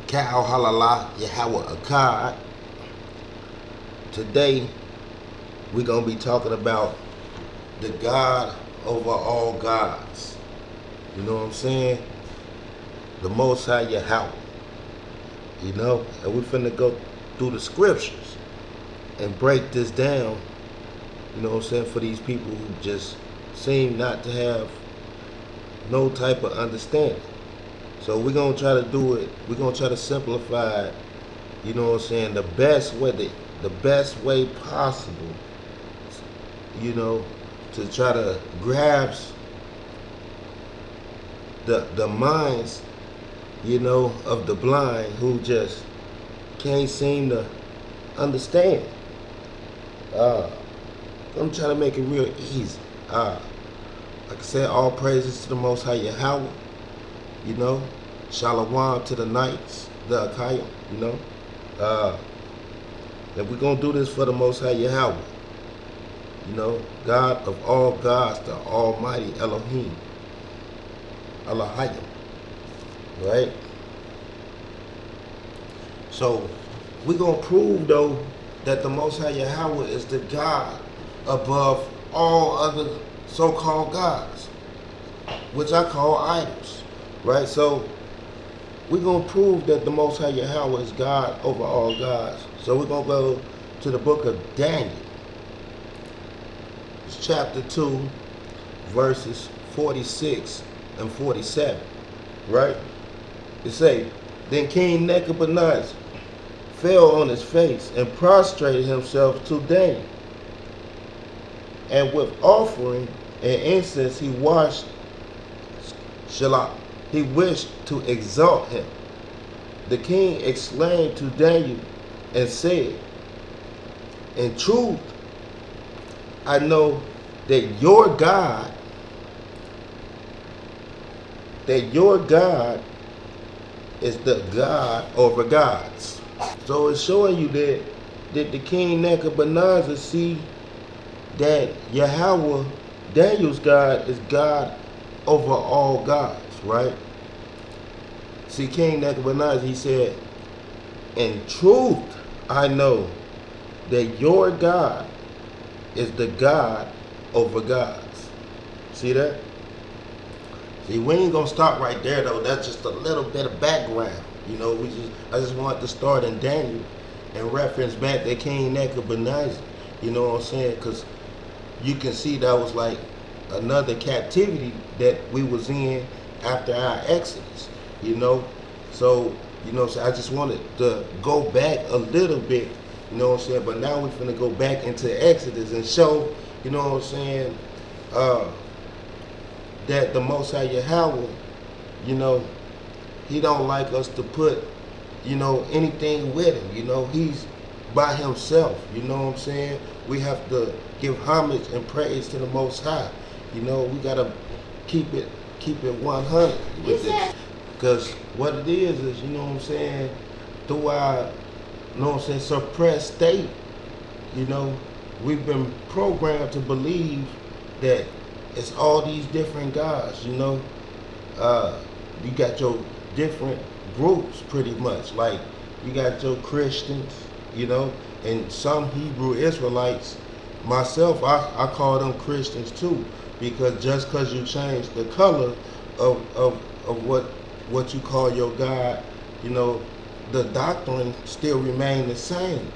Yahawah God. Today we're going to be talking about the God over all gods. You know what I'm saying? The Most High Yahawah. You know, and we're finna go through the scriptures and break this down, you know what I'm saying, for these people who just seem not to have no type of understanding. So we're gonna try to do it, we're gonna try to simplify it, you know what I'm saying, the best way possible, you know, to try to grasp the minds, you know, of the blind who just can't seem to understand. I'm trying to make it real easy. Like I said, all praises to the Most High Yahawah. You know, Shalom to the knights, the achad. You know, and we're gonna do this for the Most High Yahawah. You know, God of all gods, the Almighty Elohim, Elohim. Right? So we're gonna prove though that the Most High Yahawah is the God above all other so-called gods, which I call idols. Right? So we're gonna prove that the Most High Yahawah is God over all gods. So we're gonna go to the book of Daniel. It's chapter 2, verses 46 and 47. Right? It say, then King Nebuchadnezzar fell on his face and prostrated himself to Daniel. And with offering and incense he washed Shalom. He wished to exalt him. The king exclaimed to Daniel and said, in truth, I know that your God is the God over gods. So it's showing you that the king Nebuchadnezzar see that Yahawah, Daniel's God, is God over all gods, right? See, King Nebuchadnezzar, he said, in truth, I know that your God is the God over gods. See that? See, we ain't gonna stop right there though. That's just a little bit of background. You know, I just wanted to start in Daniel and reference back to King Nebuchadnezzar. You know what I'm saying? Because you can see that was like another captivity that we was in after our exodus. You know, so you know, so I just wanted to go back a little bit. You know what I'm saying? But now we're finna go back into Exodus and show, you know what I'm saying, that the Most High Yahawah, you know, he don't like us to put, you know, anything with him. You know, he's by himself. You know what I'm saying? We have to give homage and praise to the Most High. You know, we gotta keep it 100 with it. Because what it is, you know what I'm saying, through our, you know what I'm saying, suppressed state, you know, we've been programmed to believe that it's all these different gods, you know. You got your different groups pretty much. Like, you got your Christians, you know, and some Hebrew Israelites. Myself, I call them Christians too, because just because you change the color of what you call your God, you know, the doctrine still remain the same,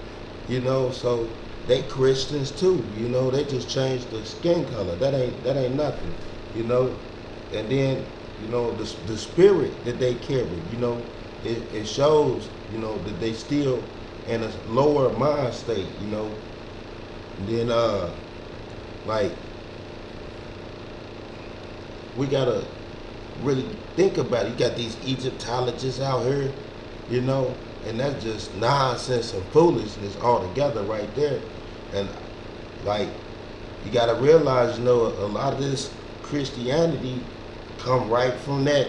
you know. So they Christians too, you know. They just changed the skin color. That ain't nothing, you know. And then, you know, the spirit that they carry, you know, it shows, you know, that they still in a lower mind state, you know. And then like, we gotta really think about it. You got these Egyptologists out here, you know, and that's just nonsense and foolishness altogether right there. And like, you gotta realize, you know, a lot of this Christianity come right from that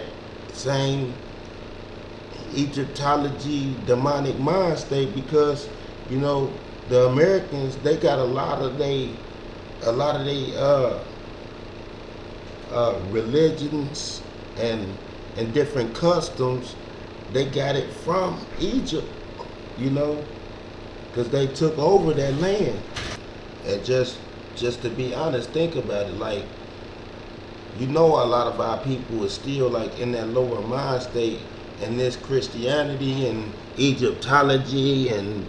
same Egyptology demonic mind state, because, you know, the Americans, they got a lot of they religions and different customs they got it from Egypt, you know, because they took over that land. And just to be honest, think about it. Like, you know, a lot of our people are still like in that lower mind state, and this Christianity and Egyptology and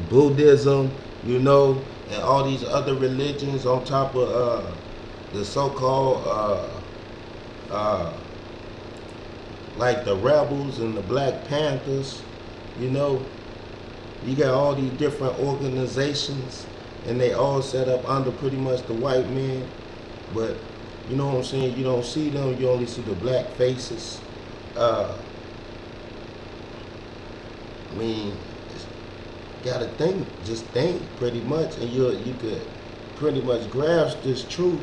Buddhism, you know, and all these other religions on top of the so-called like the rebels and the Black Panthers, you know. You got all these different organizations, and they all set up under pretty much the white man. But you know what I'm saying, you don't see them, you only see the black faces. I mean, you gotta think, just think pretty much, and you could pretty much grasp this truth.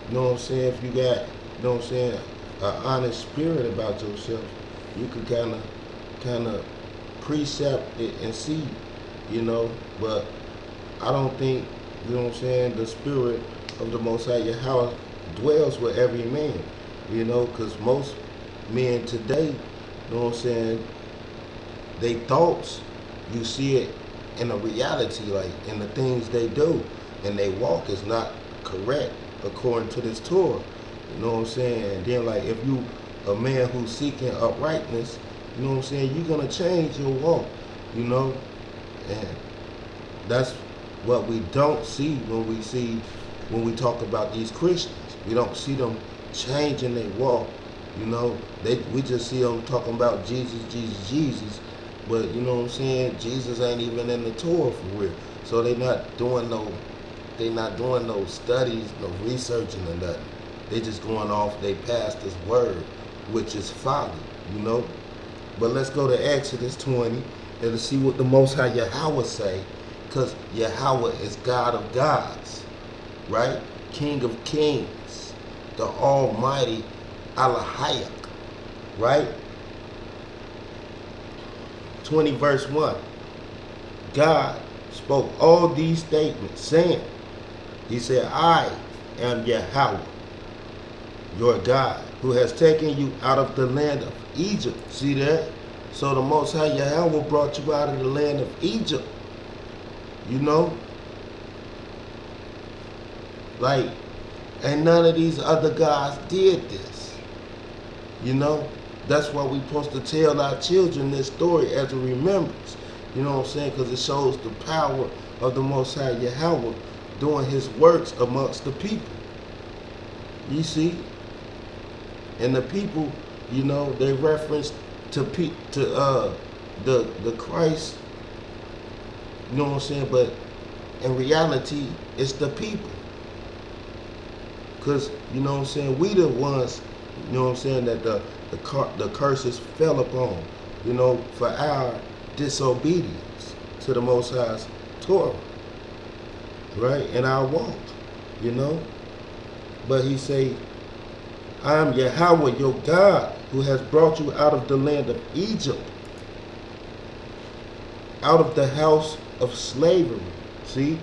You know what I'm saying? If you got, you know what I'm saying, an honest spirit about yourself, you could kind of precept it and see, you know. But I don't think, you know what I'm saying, the spirit of the Most High Yahawah dwells with every man, you know, because most men today, you know what I'm saying, they thoughts, you see it in a reality, like in the things they do, and they walk is not correct according to this Torah. You know what I'm saying? And then, like, if you a man who's seeking uprightness, you know what I'm saying, you're gonna change your walk, you know. And that's what we don't see when we talk about these Christians. We don't see them changing their walk, you know. We just see them talking about Jesus, Jesus, Jesus. But you know what I'm saying, Jesus ain't even in the Torah for real. So they not doing no studies, no researching or nothing. They just going off they pastor's word, which is folly, you know. But let's go to Exodus 20 and let's see what the Most High Yahawah say, because Yahawah is God of gods, right? King of kings, the Almighty Yah, right? 20 verse 1. God spoke all these statements, saying, he said, I am Yahawah, your God, who has taken you out of the land of Egypt. See that? So the Most High Yahawah brought you out of the land of Egypt. You know? Like, and none of these other gods did this. You know? That's why we're supposed to tell our children this story as a remembrance. You know what I'm saying? Because it shows the power of the Most High Yahawah doing his works amongst the people. You see? And the people, you know, they reference to the Christ, you know what I'm saying, but in reality it's the people. Because, you know what I'm saying, we the ones, you know what I'm saying, that the curses fell upon, you know, for our disobedience to the Most High's Torah, right, in our walk, you know. But he say, I am Yahawah, your God, who has brought you out of the land of Egypt, out of the house of slavery. See?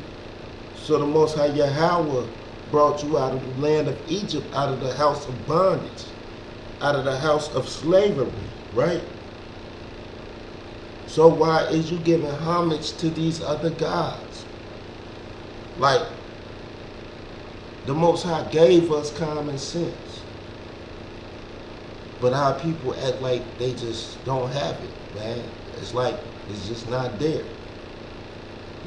So the Most High Yahawah brought you out of the land of Egypt, out of the house of bondage, out of the house of slavery, right? So why is you giving homage to these other gods? Like, the Most High gave us common sense. But our people act like they just don't have it, man. It's like it's just not there.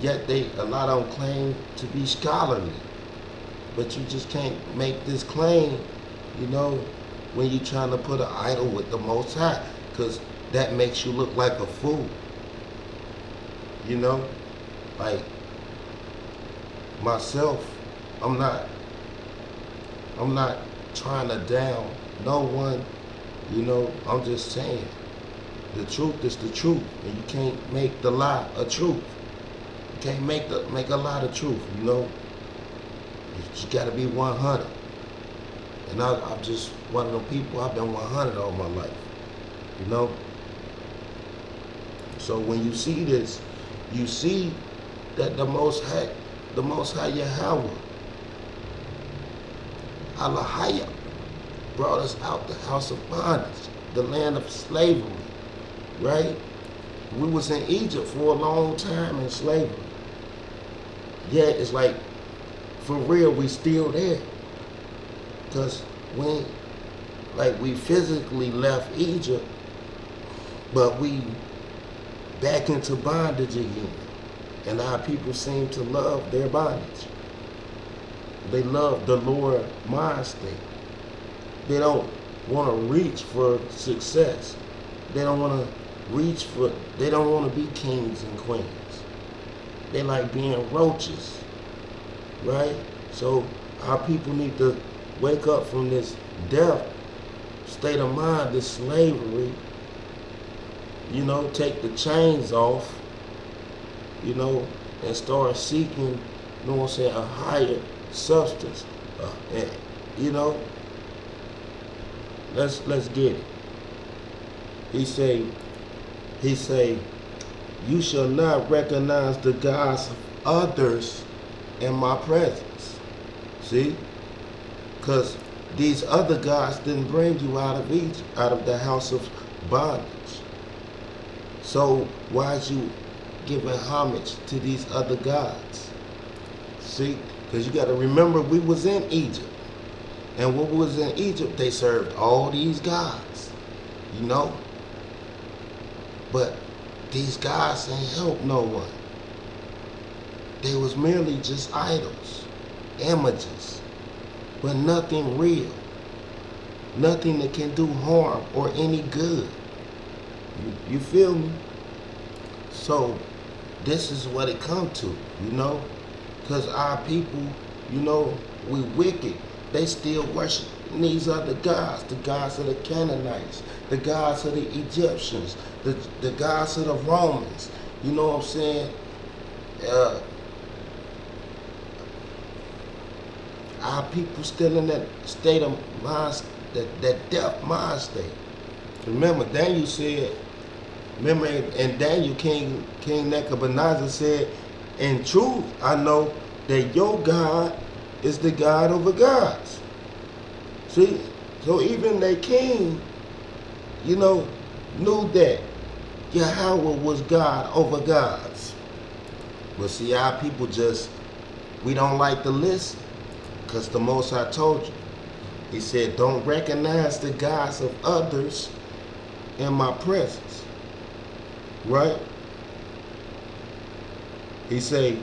Yet a lot of them claim to be scholarly. But you just can't make this claim, you know, when you're trying to put an idol with the Most High, because that makes you look like a fool. You know? Like, myself, I'm not trying to down no one. You know, I'm just saying, the truth is the truth, and you can't make the lie a truth. You can't make a lie the truth, you know. You just gotta be 100. And I'm just one of them people, I've been 100 all my life, you know. So when you see this, you see that the Most High Yahawah, Yah, brought us out the house of bondage, the land of slavery, right? We was in Egypt for a long time in slavery. Yet it's like, for real, we still there. Because we physically left Egypt, but we back into bondage again. And our people seem to love their bondage. They love the lower mind state. They don't want to reach for success. They don't want to be kings and queens. They like being roaches, right? So our people need to wake up from this deaf state of mind, this slavery, take the chains off, and start seeking, a higher substance. Let's get it. He say, you shall not recognize the gods of others in my presence. See? Because these other gods didn't bring you out of Egypt, out of the house of bondage. So why is you giving homage to these other gods? See? Because you got to remember, we was in Egypt. And when we was in Egypt, they served all these gods. But these gods ain't help no one. They was merely just idols, images, but nothing real. Nothing that can do harm or any good. You feel me? So this is what it come to, because our people, we wicked. They still worship these other gods, the gods of the Canaanites, the gods of the Egyptians, the gods of the Romans. You know what I'm saying? Our people still in that state of mind, that deaf mind state. Remember, Daniel said, and Daniel, King Nebuchadnezzar said, in truth, I know that your God is the God over gods. See? So even the king, knew that Yahawah was God over gods. But see, our people we don't like to listen. Because the Most High told you. He said, don't recognize the gods of others in my presence. Right? He say,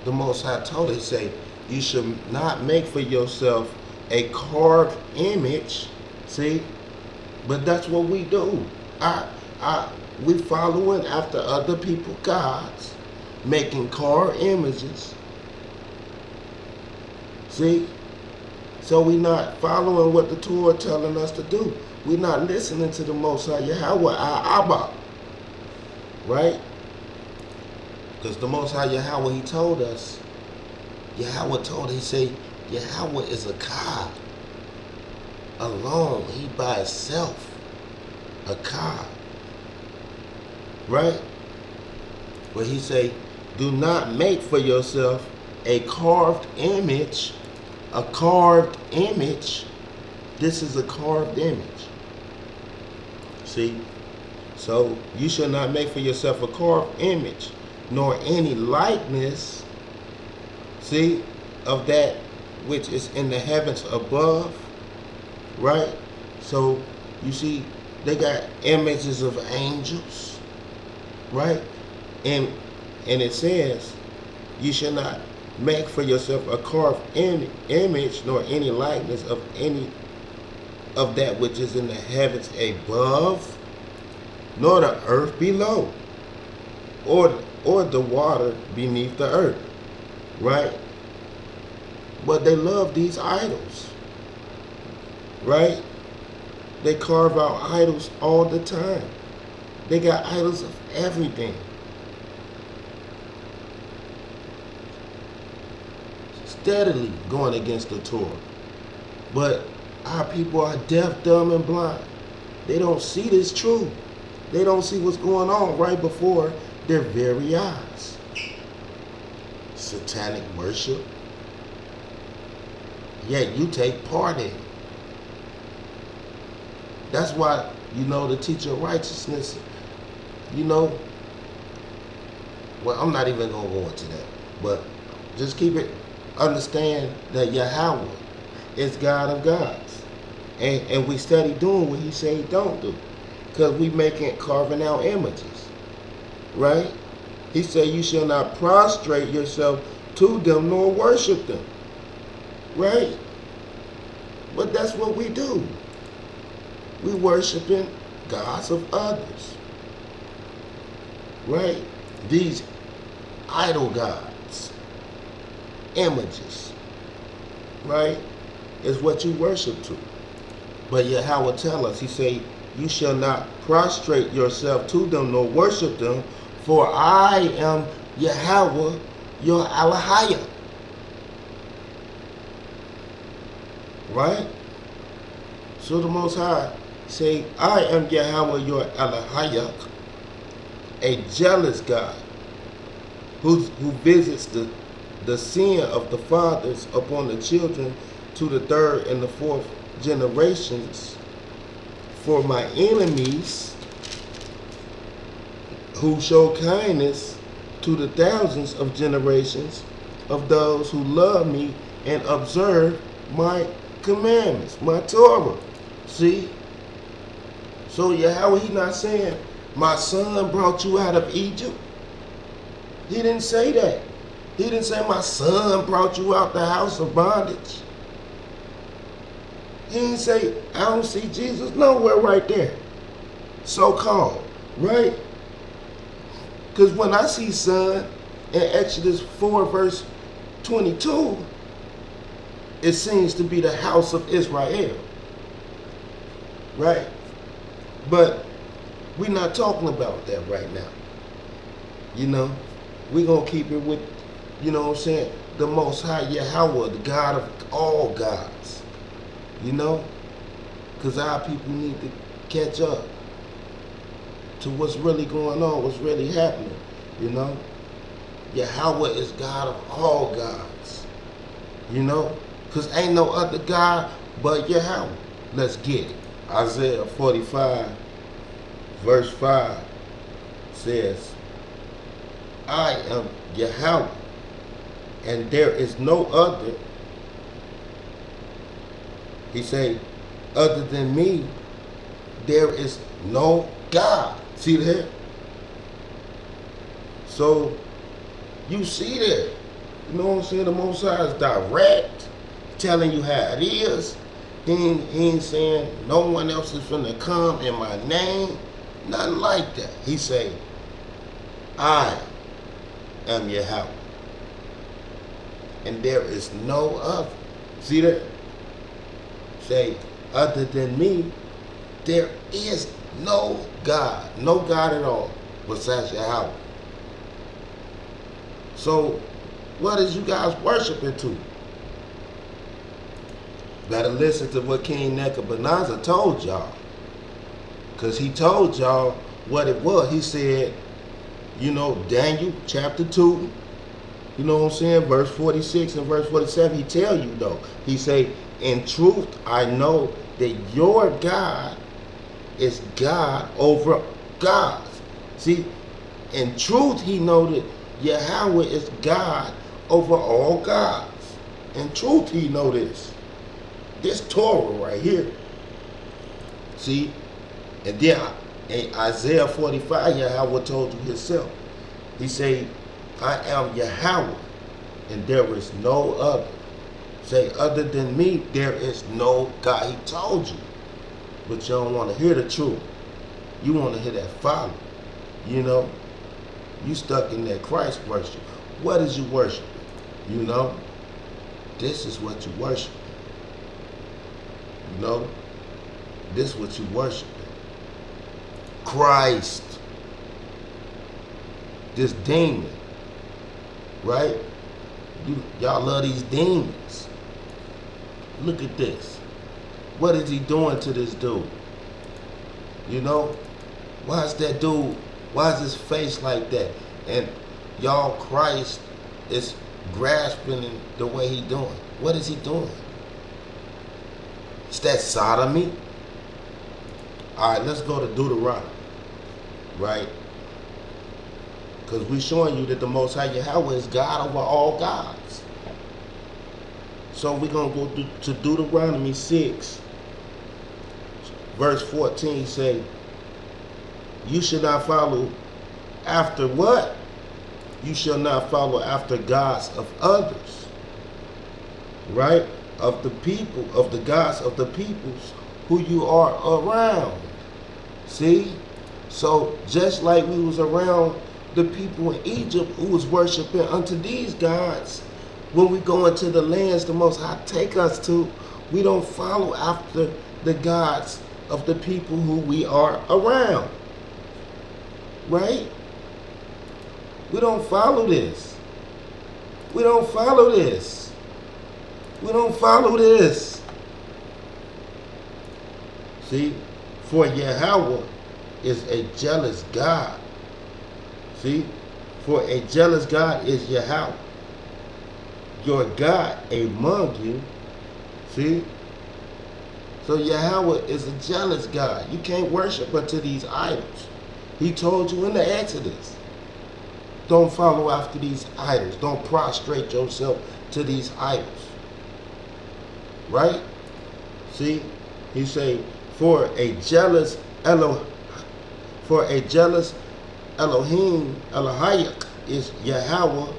the Most High told it, he say, you should not make for yourself a carved image. See? But that's what we do. We following after other people's gods, making carved images. See? So we not following what the Torah telling us to do. We not listening to the Most High Yahawah, our Abba. Right? Because the Most High Yahawah, he told us, Yahawah told us, he say, Yahawah is achad. Alone, he by himself. Achad. Right? But he say, do not make for yourself a carved image. A carved image. This is a carved image. See? So you shall not make for yourself a carved image, nor any likeness, see, of that which is in the heavens above. Right? So you see, they got images of angels. Right? And it says, you shall not make for yourself a carved image, nor any likeness of any of that which is in the heavens above, nor the earth below, or the water beneath the earth. Right? But they love these idols. Right? They carve out idols all the time. They got idols of everything. Steadily going against the Torah. But our people are deaf, dumb, and blind. They don't see this truth. They don't see what's going on right before their very eyes. Satanic worship. Yet you take part in it. That's why you know, the teacher of righteousness, you know. Well, I'm not even going to go into that. But just keep it, understand that Yahawah is God of gods. And we study doing what he say don't do. Because we carving out images. Right? He said you shall not prostrate yourself to them nor worship them. Right? But that's what we do. We worshiping gods of others. Right? These idol gods, images, right, is what you worship to. But Yahawah tell us, he say, you shall not prostrate yourself to them nor worship them, for I am Yahawah, your Yahawah. Right? So the Most High say, I am Yahawah, your Yahawah, a jealous God who visits the sin of the fathers upon the children to the third and the fourth generations, for my enemies who show kindness to the thousands of generations of those who love me and observe my commandments, my Torah. See? So Yahawah, he not saying, my son brought you out of Egypt. He didn't say that. He didn't say my son brought you out the house of bondage. He didn't say, I don't see Jesus nowhere right there. So-called, right? Because when I see son in Exodus 4 verse 22, it seems to be the house of Israel. Right? But we're not talking about that right now. You know? We're going to keep it with, you know what I'm saying, the Most High Yahawah, the God of all gods. You know? Because our people need to catch up to what's really going on, what's really happening. You know? Yahawah is God of all gods. You know? Because ain't no other God but Yahawah. Let's get it. Isaiah 45 verse 5 says, I am Yahawah, and there is no other. He say, other than me, there is no God. See that? So, you see that. You know what I'm saying? The Most High is direct, telling you how it is. He ain't saying no one else is finna come in my name. Nothing like that. He say, I am Yahawah, and there is no other. See that? Say, other than me, there is no God at all besides Yahawah. So, what is you guys worshiping to? Better listen to what King Nebuchadnezzar told y'all, because he told y'all what it was. He said, you know, Daniel chapter 2, you know what I'm saying, verse 46 and verse 47, he tell you though. He say, in truth, I know that your God is God over gods. See, in truth, he know that Yahawah is God over all gods. In truth, he know this. This Torah right here. See, and then in Isaiah 45, Yahawah told you himself. He say, I am Yahawah, and there is no other. Say, other than me, there is no God. He told you. But you don't want to hear the truth. You want to hear that folly. You know? You stuck in that Christ worship. What is you worshiping? You know? This is what you worship. You know? This is what you worshiping. Christ. This demon. Right? Y'all love these demons. Look at this. What is he doing to this dude? You know? Why is that dude, why is his face like that? And y'all, Christ is grasping the way he doing. What is he doing? It's that sodomy. All right, let's go to Deuteronomy, right? Because we're showing you that the Most High Yahawah is God over all gods. So we're going to go to Deuteronomy 6, verse 14, say, you should not follow after what? You shall not follow after gods of others, right? Of the people, of the gods of the peoples who you are around. See? So just like we was around the people in Egypt who was worshiping unto these gods, when we go into the lands the Most High take us to, we don't follow after the gods of the people who we are around. Right? We don't follow this. We don't follow this. We don't follow this. See? For Yahawah is a jealous God. See? For a jealous God is Yahawah, your God among you. See? So Yahawah is a jealous God. You can't worship unto these idols. He told you in the Exodus, don't follow after these idols. Don't prostrate yourself to these idols. Right? See? He say, for a jealous Elohim, Elohim is Yahawah,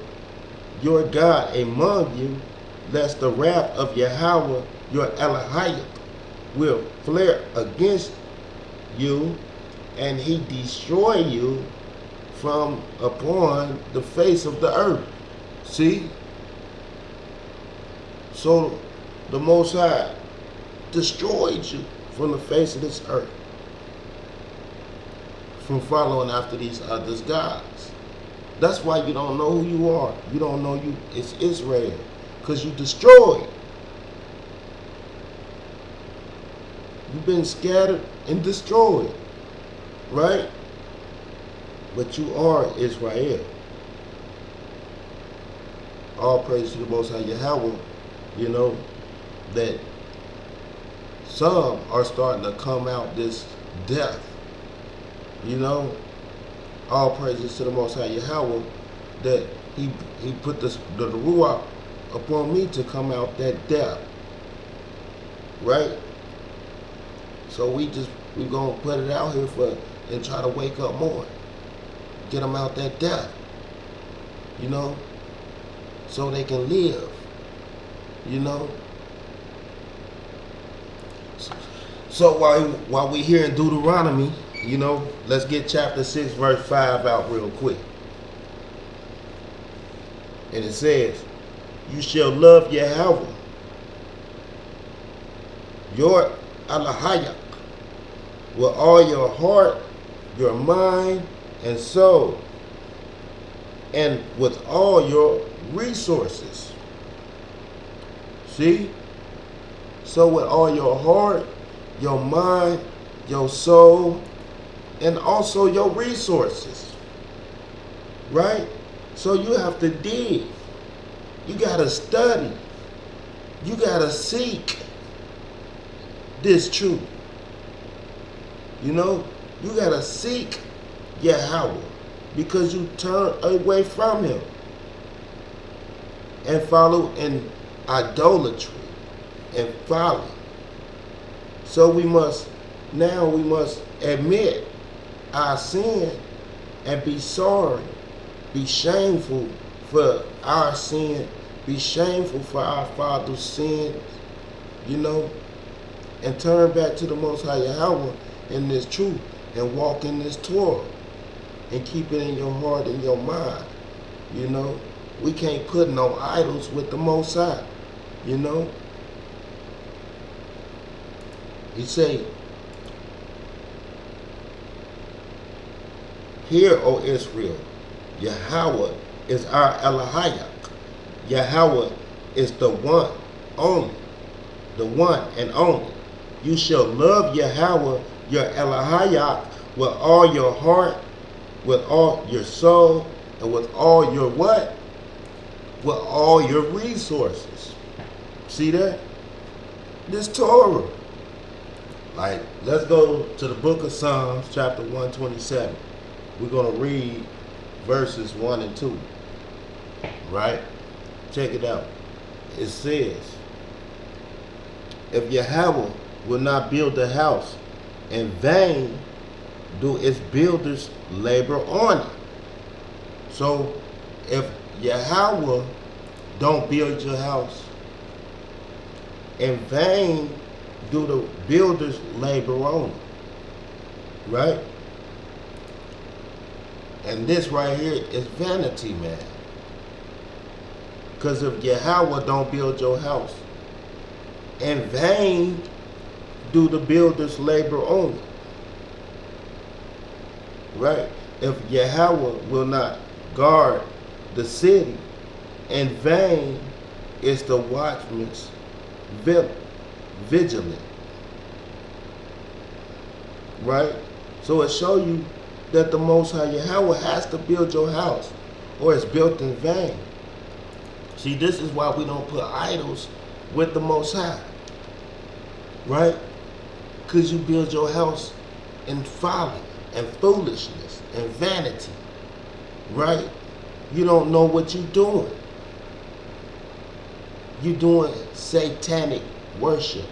your God among you, lest the wrath of Yahawah, your Elohim, will flare against you, and he destroy you from upon the face of the earth. See? So the Most High destroyed you from the face of this earth, from following after these others gods. That's why you don't know who you are. You don't know it's Israel, because you destroyed. You've been scattered and destroyed, right? But you are Israel. All praise to the Most High Yahawah. You know that some are starting to come out this death. You know, all praises to the Most High Yahawah that he put the Ruach upon me to come out that death. Right? So we're gonna put it out here and try to wake up more. Get them out that death. You know? So they can live. You know? So while we here in Deuteronomy, you know, let's get chapter 6, verse 5 out real quick. And it says, you shall love Yahawah, your Elohim, with all your heart, your mind, and soul, and with all your resources. See? So with all your heart, your mind, your soul, and also your resources. Right? So you have to dig. You got to study. You got to seek this truth. You know? You got to seek Yahawah, because you turn away from him and follow in idolatry and folly. So we must admit our sin and be sorry, be shameful for our sin, be shameful for our father's sins, you know, and turn back to the Most High Yahawah in this truth and walk in this Torah and keep it in your heart and your mind. You know, we can't put no idols with the Most High, you know. He say, hear, O Israel, Yahawah is our Elohim. Yahawah is the one only, the one and only. You shall love Yahawah, your Elohim, with all your heart, with all your soul, and with all your what? With all your resources. See that? This Torah. Like, let's go to the book of Psalms, chapter 127. We're going to read verses 1 and 2. Right? Check it out. It says, if Yahawah will not build the house, in vain do its builders labor on it. So, if Yahawah don't build your house, in vain do the builders labor on it. Right? And this right here is vanity, man. Because if Yahawah don't build your house, in vain do the builders labor on it. Right? If Yahawah will not guard the city, in vain is the watchman's vigilant. Right? So it shows you that the Most High Yahawah has to build your house, or it's built in vain. See, this is why we don't put idols with the Most High. Right? Because you build your house in folly and foolishness and vanity. Right? You don't know what you're doing. You're doing satanic worship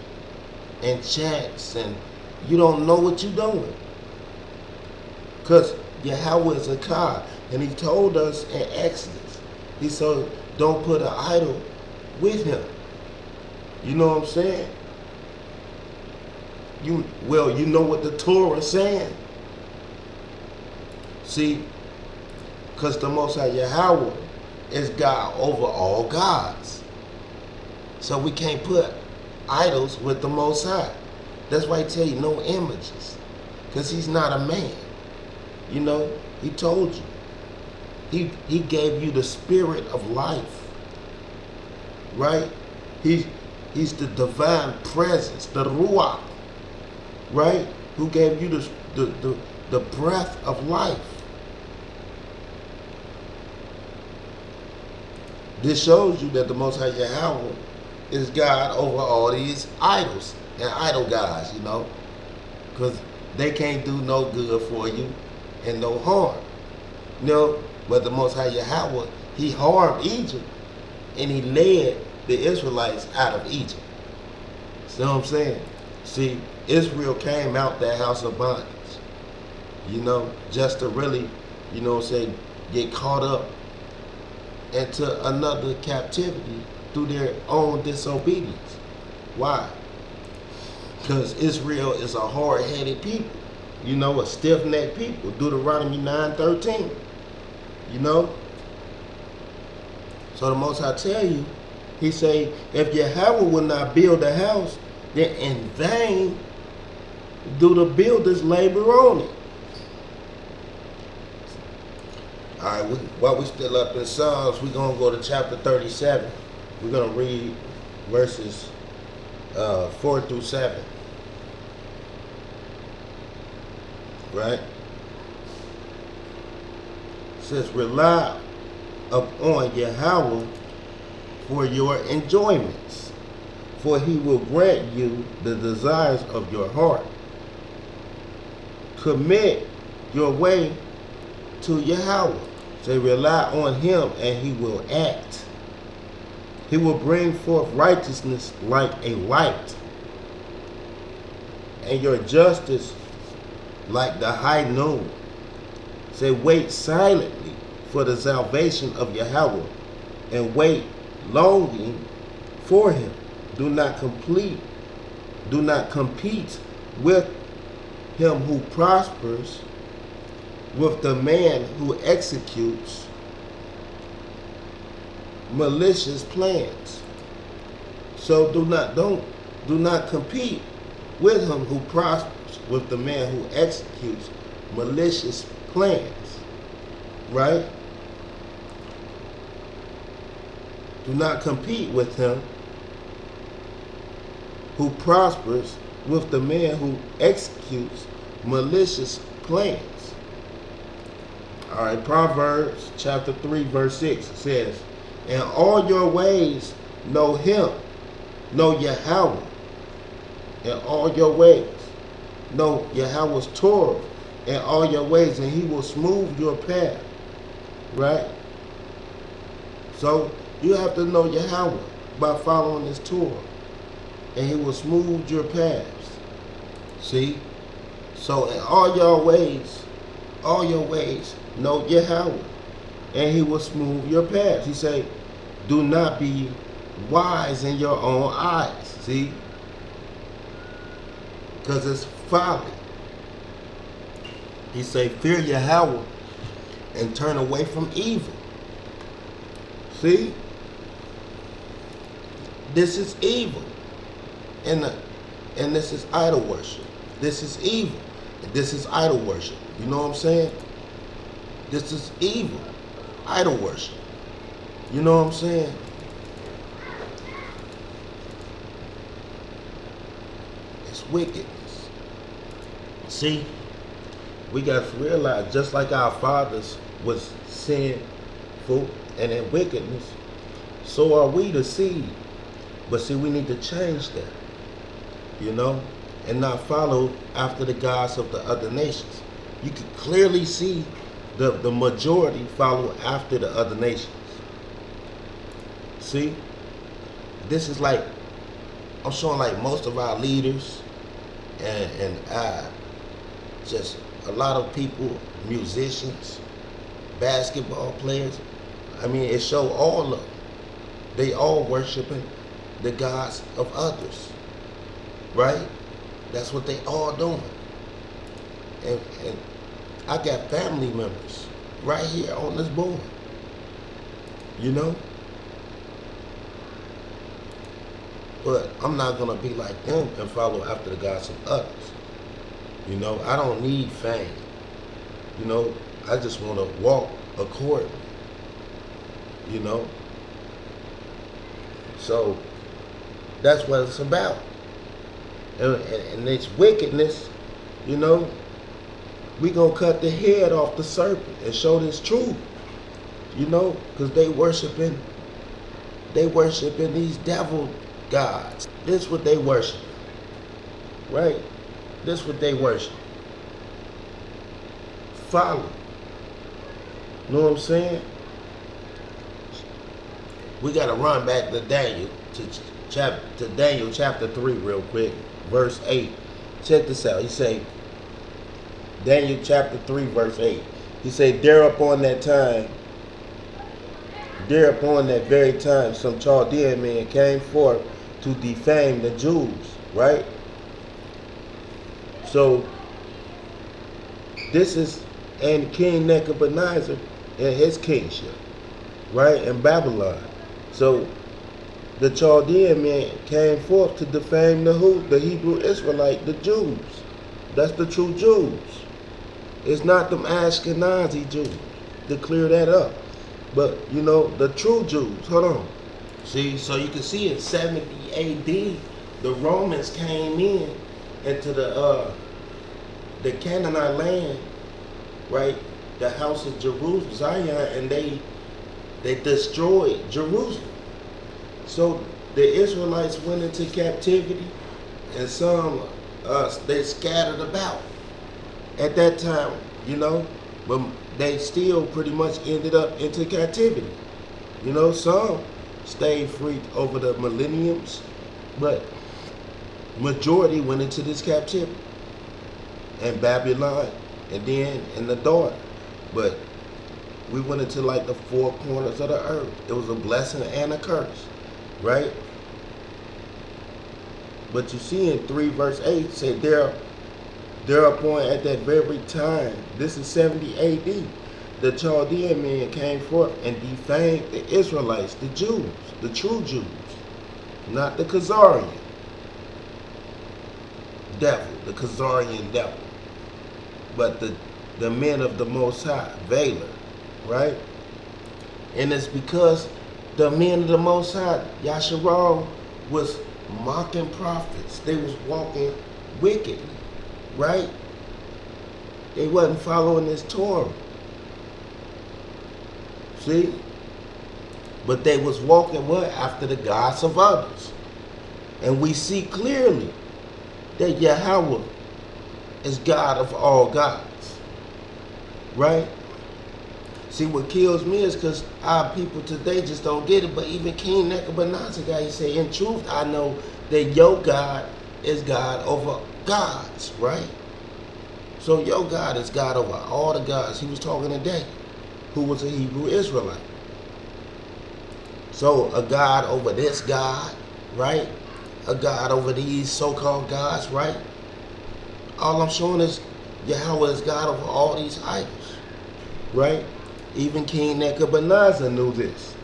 and chants, and you don't know what you're doing. Because Yahawah is achad, and he told us in Exodus, he said, don't put an idol with him. You know what I'm saying? You know what the Torah is saying. See, because the Most High Yahawah is God over all gods. So we can't put idols with the Most High. That's why I tell you no images. Because he's not a man. You know, he told you. He gave you the spirit of life. Right? He's the divine presence, the Ruach. Right? Who gave you the breath of life. This shows you that the Most High Yahawah is God over all these idols and idol gods, you know. Because they can't do no good for you and no harm. You know, but the Most High Yahawah, he harmed Egypt and he led the Israelites out of Egypt. See what I'm saying? See, Israel came out that house of bondage, you know, just to really, you know what I'm saying, get caught up into another captivity through their own disobedience. Why? Because Israel is a hard-headed people, you know, a stiff-necked people. Deuteronomy 9:13, you know. So the Most High tell you, he say, if Yahawah will not build a house, then in vain do the builders labor on it. All right, while we still up in Psalms, we're going to go to chapter 37. We're going to read verses 4 through 7. Right? It says, rely upon Yahawah for your enjoyments, for he will grant you the desires of your heart. Commit your way to Yahawah. Say, rely on him and he will act. He will bring forth righteousness like a light, and your justice like the high noon. Say, wait silently for the salvation of Yahawah, and wait longing for him. Do not compete with him who prospers, with the man who executes malicious plans. So do not compete with him who prospers, with the man who executes malicious plans. Right? Do not compete with him who prospers, with the man who executes malicious plans. All right, Proverbs chapter 3 verse 6 says, in all your ways know him, know Yahawah, in all your ways. know Yahawah's Torah in all your ways, and he will smooth your path. Right? So you have to know Yahawah by following his Torah, and he will smooth your paths. See? So in all your ways, know Yahawah, and he will smooth your paths. He say, do not be wise in your own eyes. See? Because it's folly. He say, fear Yahawah and turn away from evil. See? This is evil. And this is idol worship. This is evil. And this is idol worship. You know what I'm saying? This is evil. Idol worship. You know what I'm saying? It's wickedness. See? We got to realize, just like our fathers was sinful and in wickedness, so are we the seed. But see, we need to change that, you know, and not follow after the gods of the other nations. You can clearly see the majority follow after the other nations. See, this is like, I'm showing like most of our leaders and just a lot of people, musicians, basketball players. I mean, it show all of them. They all worshiping the gods of others, right? That's what they all doing. And I got family members right here on this board, you know? But I'm not gonna be like them and follow after the gods of others. You know, I don't need fame. You know, I just want to walk accordingly. You know? So, that's what it's about. And it's wickedness, you know, we gonna cut the head off the serpent and show this truth. You know, because they worshiping these devil gods. This is what they worship. Right? This is what they worship. Follow. You know what I'm saying? We got to run back to Daniel, to Daniel chapter 3 real quick, verse 8. Check this out. He say, Daniel chapter 3 verse 8. He say, thereupon that very time, some Chaldean men came forth to defame the Jews, right? So, this is in King Nebuchadnezzar and his kingship, right, in Babylon. So, the Chaldean men came forth to defame the Hebrew Israelite, the Jews. That's the true Jews. It's not them Ashkenazi Jews. To clear that up. But, you know, the true Jews. Hold on. See, so you can see in 70 AD, the Romans came in into the Canaanite land, right? The house of Jerusalem, Zion, and they destroyed Jerusalem. So the Israelites went into captivity, and some they scattered about at that time, you know, but they still pretty much ended up into captivity. You know, some stayed free over the millenniums, but majority went into this captivity in Babylon and then in the daughter. But we went into like the four corners of the earth. It was a blessing and a curse, right? But you see in 3 verse 8, it said thereupon at that very time, this is 70 AD, the Chaldean men came forth and defamed the Israelites, the Jews, the true Jews, not the Khazarian devil, the Khazarian devil, but the men of the Most High, Valor, right? And it's because the men of the Most High, Yasharal, was mocking prophets. They was walking wickedly, right? They wasn't following this Torah. See? But they was walking what? After the gods of others. And we see clearly that Yahawah is God of all gods. Right? See, what kills me is because our people today just don't get it. But even King Nebuchadnezzar guy, he said, in truth, I know that your God is God over gods, right? So your God is God over all the gods. He was talking to David, who was a Hebrew Israelite. So a God over this God, right? A God over these so-called gods, right? All I'm showing is Yahawah is God over all these idols, right? Even King Nebuchadnezzar knew this,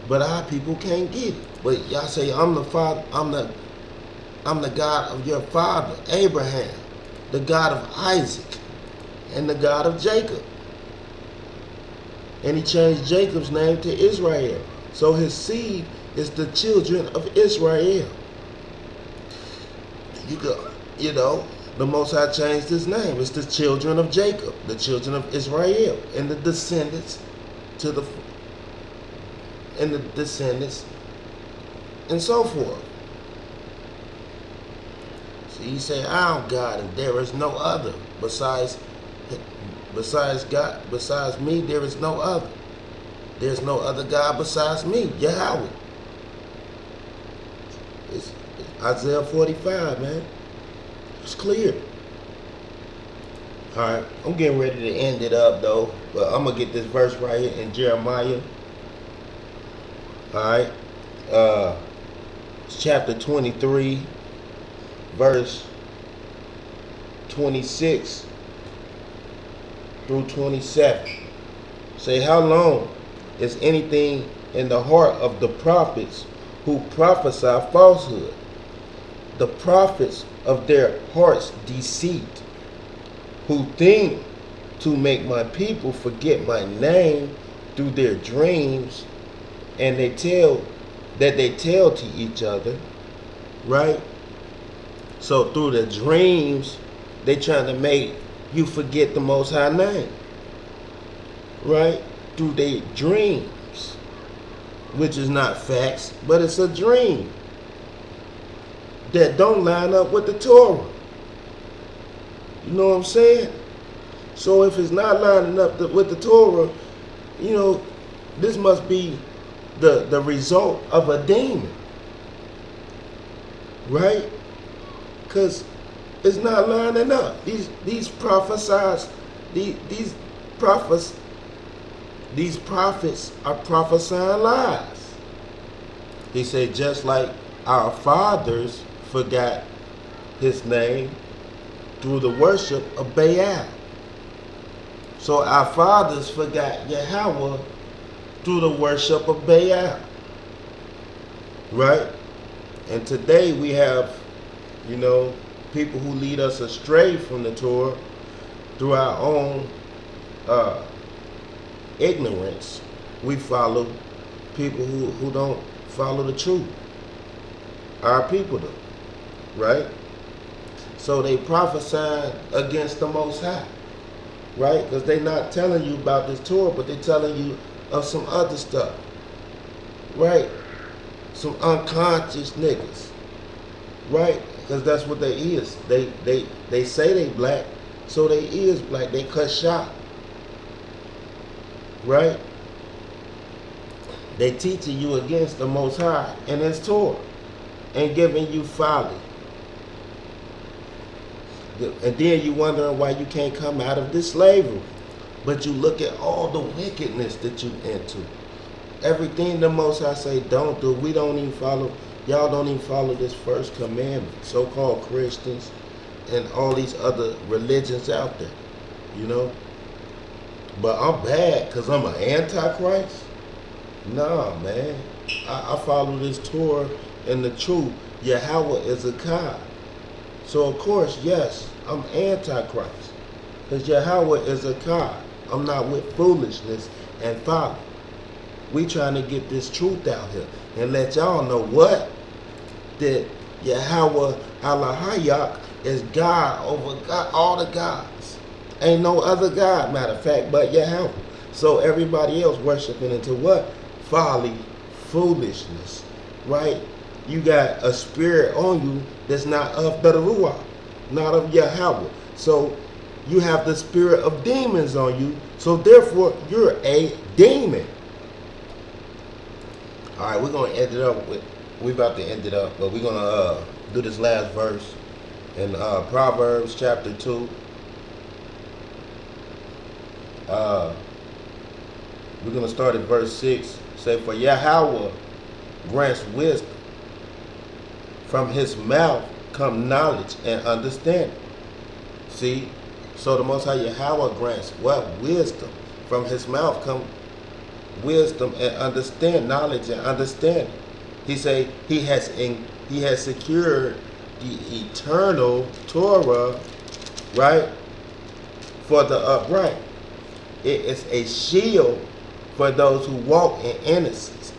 but our people can't get it. But y'all say, I'm the father, I'm the God of your father Abraham, the God of Isaac, and the God of Jacob. And he changed Jacob's name to Israel. So his seed is the children of Israel. You know, the Most High changed his name. It's the children of Jacob, the children of Israel, and the descendants and so forth. So you say, I'm God, and there is no other besides God. Besides me, there is no other. There's no other God besides me, Yahawah. It's Isaiah 45, man. It's clear. Alright, I'm getting ready to end it up, though. But I'm going to get this verse right here in Jeremiah. Alright. It's chapter 23, verse 26 through 27. Say, how long is anything in the heart of the prophets who prophesy falsehood? The prophets of their heart's deceit, who think to make my people forget my name through their dreams, and they tell to each other, right? So through the dreams, they trying to make you forget the Most High name, right? Through their dreams, which is not facts, but it's a dream that don't line up with the Torah. You know what I'm saying? So if it's not lining up with the Torah, you know, this must be the result of a demon, right? Because it's not lining up. These prophets are prophesying lies. He said, just like our fathers forgot his name through the worship of Baal. So our fathers forgot Yahawah through the worship of Baal. Right? And today we have, you know, people who lead us astray from the Torah through our own ignorance. We follow people who don't follow the truth. Our people do. Right? So they prophesy against the Most High. Right? Because they're not telling you about this Torah, but they're telling you of some other stuff. Right? Some unconscious niggas. Right? Because that's what they is. They say they black, so they is black. They cut shot. Right? They teaching you against the Most High and his Torah, and giving you folly. And then you wondering why you can't come out of this slavery. But you look at all the wickedness that you into. Everything the Most High say don't do, we don't even follow. Y'all don't even follow this first commandment. So-called Christians and all these other religions out there, you know. But I'm bad because I'm an antichrist? Nah, man. I follow this Torah and the truth. Yahawah is achad. So, of course, yes, I'm antichrist. Because Yahawah is achad. I'm not with foolishness and folly. We trying to get this truth out here and let y'all know what? That Yahawah Yah is God over God, all the gods. Ain't no other God, matter of fact, but Yahawah. So everybody else worshiping into what? Folly, foolishness, right? You got a spirit on you that's not of the Ruach, not of Yahawah. So you have the spirit of demons on you. So therefore, you're a demon. All right, we're going to end it up with, we're about to end it up, but we're going to do this last verse in Proverbs chapter 2. We're going to start at verse 6. Say, for Yahawah grants wisdom. From his mouth come knowledge and understanding. See? So the Most High Yahawah grants what? Wisdom. From his mouth come wisdom and understand, knowledge and understanding. He say he has secured the eternal Torah, right, for the upright. It is a shield for those who walk in innocence,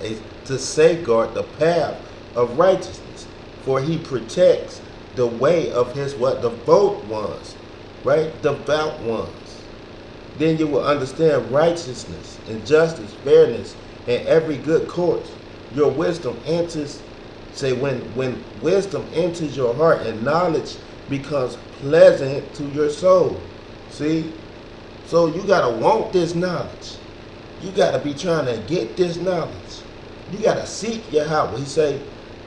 to safeguard the path of righteousness. For he protects the way of his what? Devout ones, right? Devout ones. Then you will understand righteousness and justice, fairness, and every good course. Your wisdom enters, say when wisdom enters your heart and knowledge becomes pleasant to your soul. See? So you got to want this knowledge. You got to be trying to get this knowledge. You got to seek Yahawah. He say,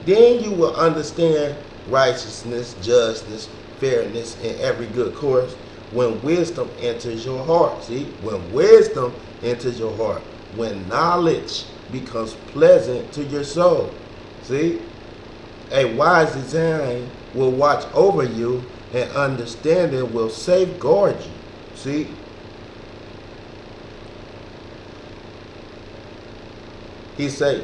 then you will understand righteousness, justice, fairness, and every good course when wisdom enters your heart. See? When wisdom enters your heart. When knowledge becomes pleasant to your soul. See? A wise design will watch over you, and understanding will safeguard you. See? He say,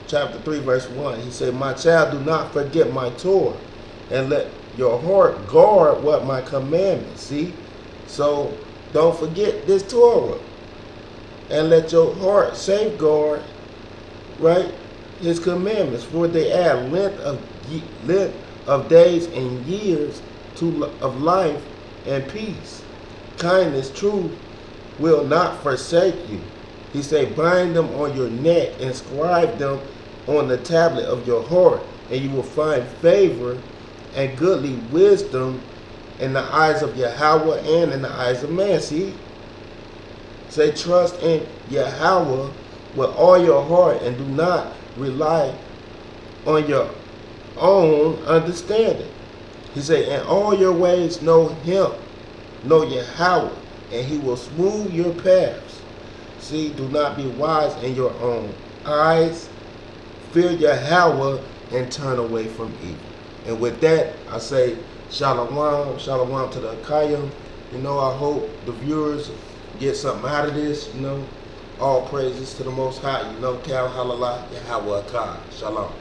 chapter 3, verse 1, he said, my child, do not forget my Torah, and let your heart guard what my commandments. See? So don't forget this Torah, and let your heart safeguard, right, his commandments, for they add length of days and years of life and peace. Kindness, truth will not forsake you. He say, bind them on your neck and inscribe them on the tablet of your heart, and you will find favor and goodly wisdom in the eyes of Yahawah and in the eyes of man. See? Say, trust in Yahawah with all your heart and do not rely on your own understanding. He say, in all your ways know him, know Yahawah, and he will smooth your paths. See, do not be wise in your own eyes. Fear Yahawah and turn away from evil. And with that, I say, shalom, shalom to the Akayim. You know, I hope the viewers get something out of this. You know, all praises to the Most High. You know, Kal Halallah, Yahawah God. Shalom.